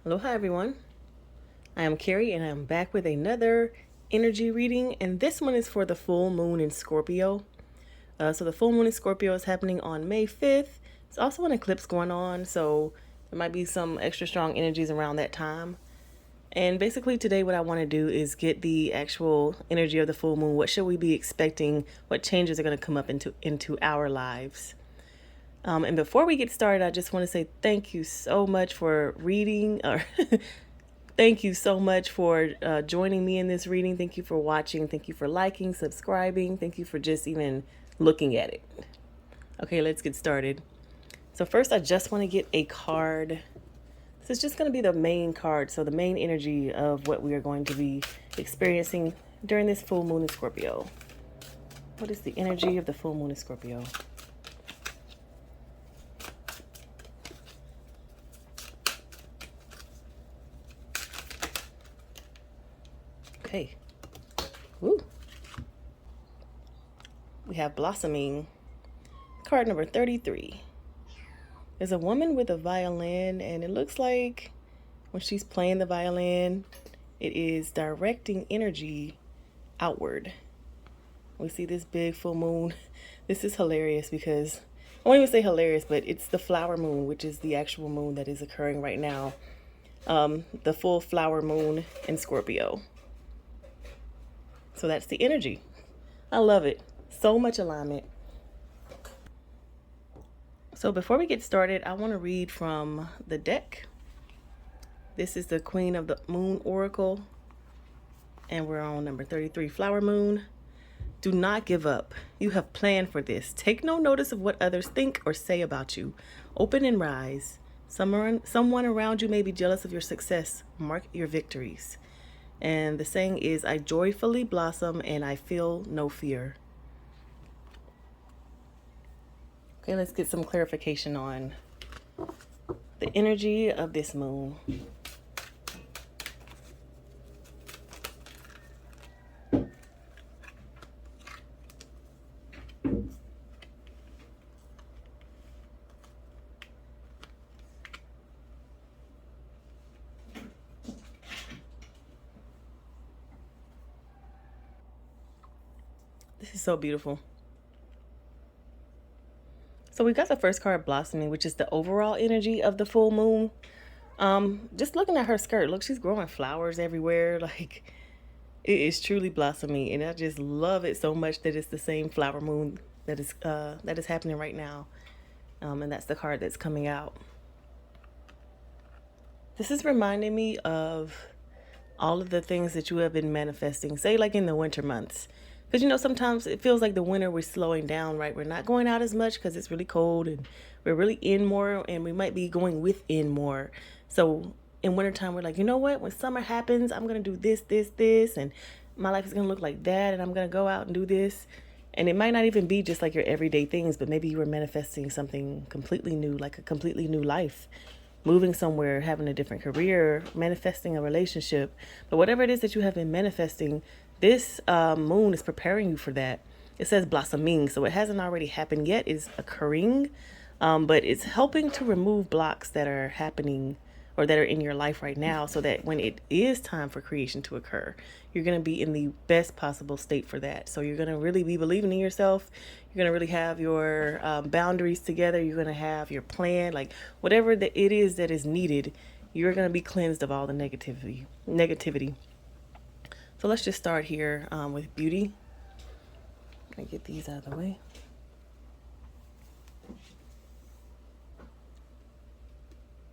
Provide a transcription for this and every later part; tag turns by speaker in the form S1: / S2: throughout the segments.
S1: Aloha everyone, I am Carrie and I'm back with another energy reading, and this one is for the full moon in Scorpio. So the full moon in Scorpio is happening on May 5th. It's also an eclipse going on, so there might be some extra strong energies around that time. And basically today what I want to do is get the actual energy of the full moon. What should we be expecting? What changes are going to come up into our lives? And before we get started, I just want to say thank you so much for reading, or thank you so much for joining me in this reading. Thank you for watching. Thank you for liking, subscribing. Thank you for just even looking at it. Okay, let's get started. So first, I just want to get a card. This is just going to be the main card, so the main energy of what we are going to be experiencing during this full moon in Scorpio. What is the energy of the full moon in Scorpio? Okay. Woo. We have blossoming. Card number 33. There's a woman with a violin, and it looks like when she's playing the violin, it is directing energy outward. We see this big full moon. This is hilarious because, I won't even say hilarious, but it's the flower moon, which is the actual moon that is occurring right now. The full flower moon in Scorpio. So that's the energy. I love it. So much alignment. So before we get started, I want to read from the deck. This is the Queen of the Moon Oracle, and we're on number 33, Flower Moon. Do not give up. You have planned for this. Take no notice of what others think or say about you. Open and rise. Someone around you may be jealous of your success. Mark your victories. And the saying is, I joyfully blossom and I feel no fear. Okay, let's get some clarification on the energy of this moon. This is so beautiful. So we got the first card, blossoming, which is the overall energy of the full moon. Just looking at her skirt, look, she's growing flowers everywhere. Like, it is truly blossoming, and I just love it so much that it's the same flower moon that is happening right now. And that's the card that's coming out. This is reminding me of all of the things that you have been manifesting, say like in the winter months. Because, sometimes it feels like the winter we're slowing down, right? We're not going out as much because it's really cold, and we're really in more, and we might be going within more. So in wintertime, we're like, you know what? When summer happens, I'm going to do this, and my life is going to look like that, and I'm going to go out and do this. And it might not even be just like your everyday things, but maybe you were manifesting something completely new, like a completely new life. Moving somewhere, having a different career, manifesting a relationship. But whatever it is that you have been manifesting, this moon is preparing you for that. It says blossoming, so it hasn't already happened yet. It's occurring, but it's helping to remove blocks that are happening or that are in your life right now, so that when it is time for creation to occur, you're going to be in the best possible state for that. So you're going to really be believing in yourself. You're going to really have your boundaries together. You're going to have your plan, like whatever that it is that is needed, you're going to be cleansed of all the negativity. So let's just start here with beauty. Let me get these out of the way.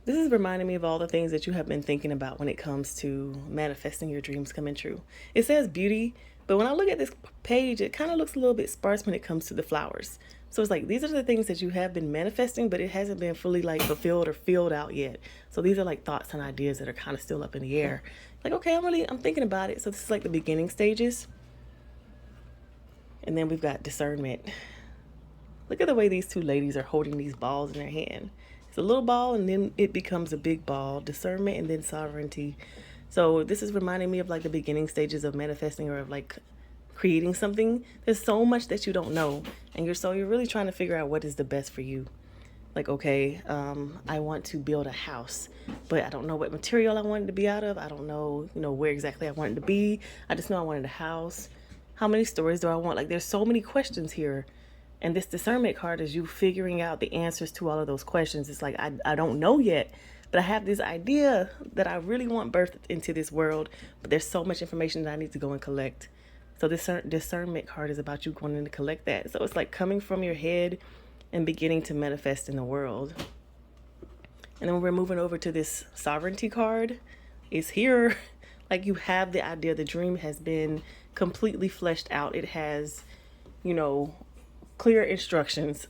S1: This is reminding me of all the things that you have been thinking about when it comes to manifesting your dreams coming true. It says beauty, but when I look at this page, it kind of looks a little bit sparse when it comes to the flowers. So it's like, these are the things that you have been manifesting, but it hasn't been fully like fulfilled or filled out yet. So these are like thoughts and ideas that are kind of still up in the air. Like, okay, I'm thinking about it. So this is like the beginning stages. And then we've got discernment. Look at the way these two ladies are holding these balls in their hand. It's a little ball, and then it becomes a big ball. Discernment and then sovereignty. So this is reminding me of like the beginning stages of manifesting, or of like creating something. There's so much that you don't know, and you're really trying to figure out what is the best for you. Like, okay, I want to build a house, but I don't know what material I want it to be out of. I don't know, where exactly I want it to be. I just know I wanted a house. How many stories do I want? Like, there's so many questions here. And this discernment card is you figuring out the answers to all of those questions. It's like, I don't know yet, but I have this idea that I really want birthed into this world, but there's so much information that I need to go and collect. So this discernment card is about you going in to collect that. So it's like coming from your head and beginning to manifest in the world. And then we're moving over to this sovereignty card. It's here. Like, you have the idea. The dream has been completely fleshed out. It has, clear instructions.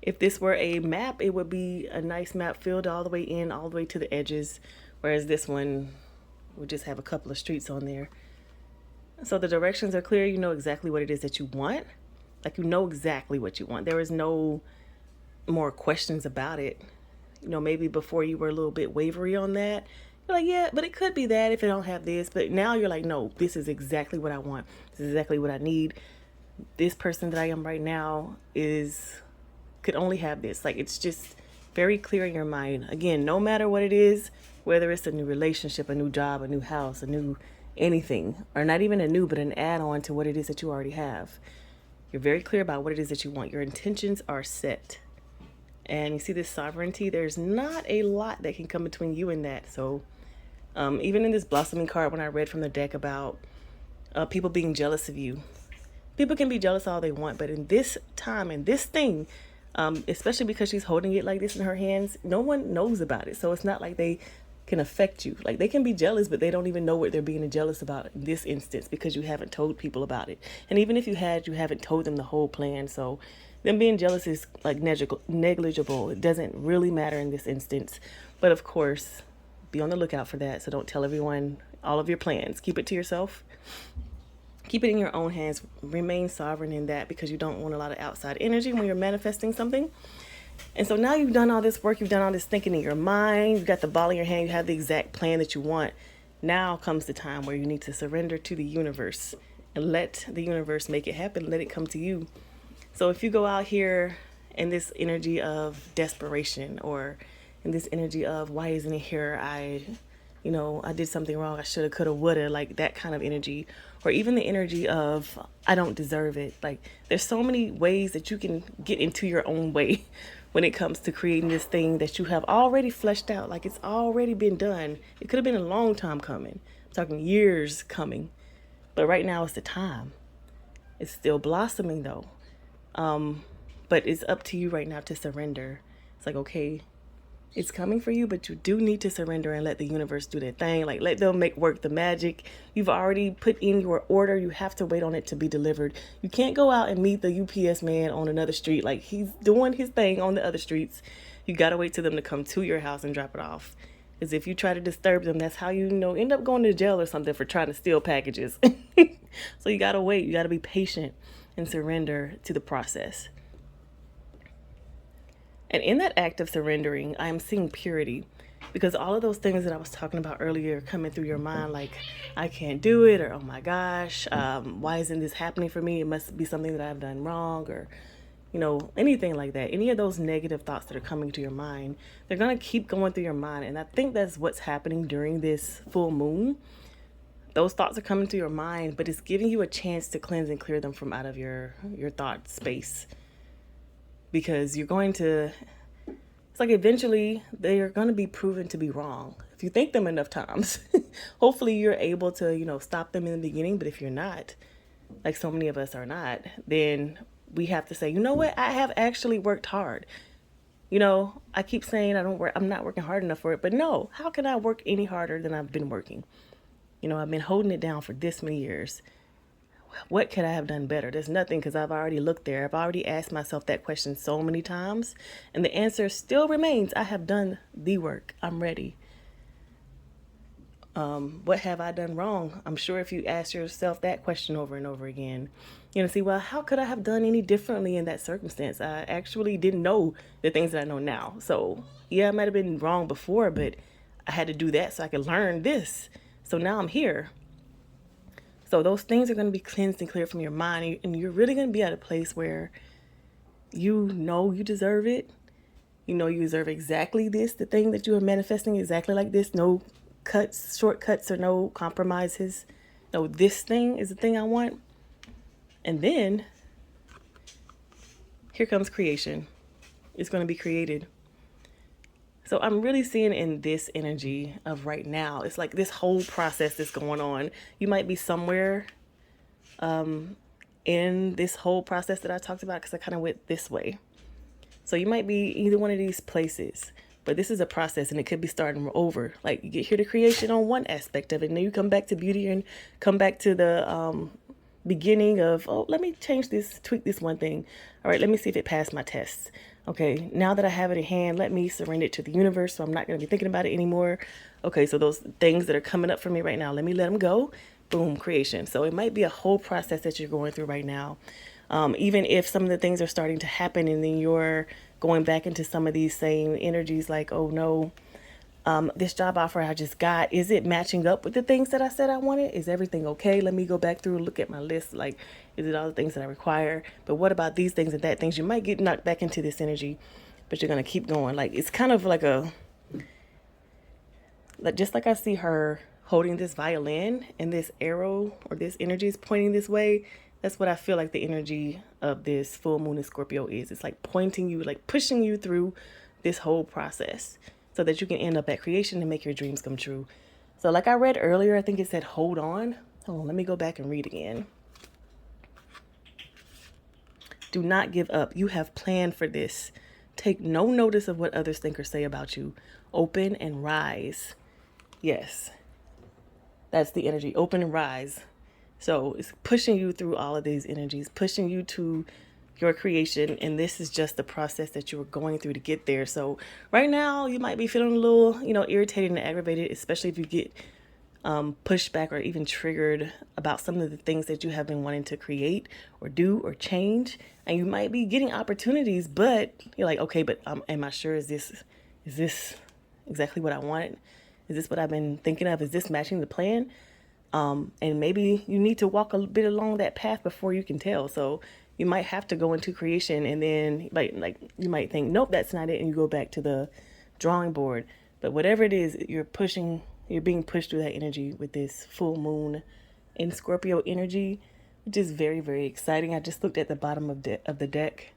S1: If this were a map, it would be a nice map filled all the way in, all the way to the edges. Whereas this one would just have a couple of streets on there. So the directions are clear. You know exactly what it is that you want. Like, you know exactly what you want. There is no more questions about it. Maybe before you were a little bit wavery on that. You're like, yeah, but it could be that if it don't have this. But now you're like, no, this is exactly what I want. This is exactly what I need. This person that I am right now could only have this. Like, it's just very clear in your mind. Again, no matter what it is, whether it's a new relationship, a new job, a new house, a new anything, or not even a new, but an add-on to what it is that you already have. You're very clear about what it is that you want. Your intentions are set. And you see this sovereignty, there's not a lot that can come between you and that. So even in this blossoming card, when I read from the deck about people being jealous of you, people can be jealous all they want, but in this time, in this thing, especially because she's holding it like this in her hands, no one knows about it. So it's not like they can affect you. Like, they can be jealous, but they don't even know what they're being jealous about in this instance because you haven't told people about it. And even if you had, you haven't told them the whole plan. So them being jealous is like negligible. It doesn't really matter in this instance. But of course, be on the lookout for that. So don't tell everyone all of your plans. Keep it to yourself. Keep it in your own hands. Remain sovereign in that, because you don't want a lot of outside energy when you're manifesting something. And so now you've done all this work, you've done all this thinking in your mind, you've got the ball in your hand, you have the exact plan that you want. Now comes the time where you need to surrender to the universe and let the universe make it happen, let it come to you. So if you go out here in this energy of desperation, or in this energy of, why isn't it here? I did something wrong, I shoulda, coulda, woulda, like that kind of energy. Or even the energy of, I don't deserve it. Like, there's so many ways that you can get into your own way when it comes to creating this thing that you have already fleshed out. Like, it's already been done. It could have been a long time coming. I'm talking years coming. But right now is the time. It's still blossoming though. But it's up to you right now to surrender. It's like, okay, it's coming for you, but you do need to surrender and let the universe do their thing. Like, let them work the magic. You've already put in your order. You have to wait on it to be delivered. You can't go out and meet the UPS man on another street. Like, he's doing his thing on the other streets. You got to wait till them to come to your house and drop it off. Because if you try to disturb them, that's how you end up going to jail or something for trying to steal packages. So you got to wait. You got to be patient and surrender to the process. And in that act of surrendering, I am seeing purity, because all of those things that I was talking about earlier coming through your mind, like, I can't do it, or, oh my gosh, why isn't this happening for me? It must be something that I've done wrong, or, anything like that. Any of those negative thoughts that are coming to your mind, they're going to keep going through your mind. And I think that's what's happening during this full moon. Those thoughts are coming to your mind, but it's giving you a chance to cleanse and clear them from out of your thought space. Because you're going to, it's like eventually they are going to be proven to be wrong. If you think them enough times, hopefully you're able to, stop them in the beginning. But if you're not, like so many of us are not, then we have to say, you know what? I have actually worked hard. I keep saying I'm not working hard enough for it, but no, how can I work any harder than I've been working? I've been holding it down for this many years. What could I have done better? There's nothing, because I've already looked there. I've already asked myself that question so many times, and the answer still remains. I have done the work. I'm ready. What have I done wrong? I'm sure if you ask yourself that question over and over again, see, well, how could I have done any differently in that circumstance? I actually didn't know the things that I know now. So yeah, I might have been wrong before, but I had to do that so I could learn this. So now I'm here. So those things are going to be cleansed and cleared from your mind, and you're really going to be at a place where you know you deserve it. You know you deserve exactly this, the thing that you are manifesting exactly like this. No cuts, shortcuts, or no compromises. No, this thing is the thing I want. And then here comes creation. It's going to be created. So I'm really seeing in this energy of right now, it's like this whole process is going on. You might be somewhere in this whole process that I talked about, because I kind of went this way. So you might be either one of these places, but this is a process and it could be starting over. Like you get here to creation on one aspect of it, and then you come back to beauty and come back to the beginning of, oh, let me change this, tweak this one thing. All right, let me see if it passed my tests. Okay, now that I have it in hand, let me surrender it to the universe, so I'm not going to be thinking about it anymore. Okay, so those things that are coming up for me right now, let me let them go. Boom, creation. So it might be a whole process that you're going through right now. Even if some of the things are starting to happen and then you're going back into some of these same energies like, oh no, this job offer I just got, is it matching up with the things that I said I wanted? Is everything okay? Let me go back through and look at my list. Like, is it all the things that I require? But what about these things and that things? You might get knocked back into this energy, but you're going to keep going. Like, it's kind of like just like I see her holding this violin and this arrow or this energy is pointing this way. That's what I feel like the energy of this full moon in Scorpio is. It's like pointing you, like pushing you through this whole process so that you can end up at creation and make your dreams come true. So like I read earlier, I think it said, hold on. Hold on, let me go back and read again. Do not give up. You have planned for this. Take no notice of what others think or say about you. Open and rise. Yes, that's the energy. Open and rise. So it's pushing you through all of these energies, pushing you to your creation. And this is just the process that you were going through to get there. So right now you might be feeling a little, irritated and aggravated, especially if you get pushed back or even triggered about some of the things that you have been wanting to create or do or change. And you might be getting opportunities, but you're like, okay, but am I sure? Is this exactly what I wanted? Is this what I've been thinking of? Is this matching the plan? And maybe you need to walk a bit along that path before you can tell. So you might have to go into creation and then like you might think, nope, that's not it. And you go back to the drawing board. But whatever it is, you're being pushed through that energy with this full moon in Scorpio energy, which is very, very exciting. I just looked at the bottom of the deck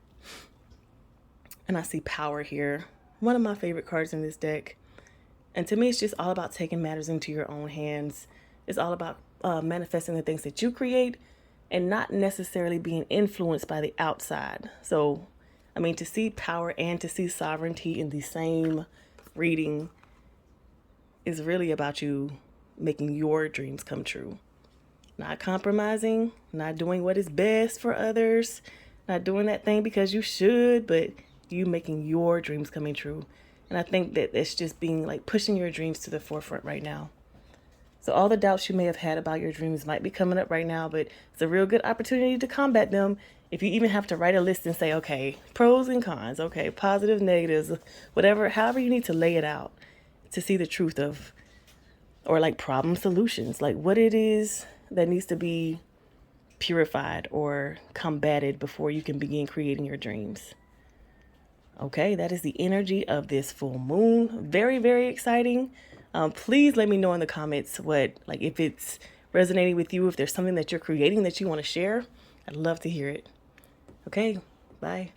S1: and I see power here. One of my favorite cards in this deck. And to me, it's just all about taking matters into your own hands. It's all about manifesting the things that you create and not necessarily being influenced by the outside. So, to see power and to see sovereignty in the same reading is really about you making your dreams come true. Not compromising, not doing what is best for others, not doing that thing because you should, but you making your dreams coming true. And I think that it's just being like pushing your dreams to the forefront right now. So all the doubts you may have had about your dreams might be coming up right now, but it's a real good opportunity to combat them. If you even have to write a list and say, okay, pros and cons, okay, positive, negatives, whatever, however you need to lay it out to see the truth of, or like problem solutions, like what it is that needs to be purified or combated before you can begin creating your dreams. Okay, that is the energy of this full moon. Very, very exciting. Please let me know in the comments if it's resonating with you, if there's something that you're creating that you want to share. I'd love to hear it. Okay, bye.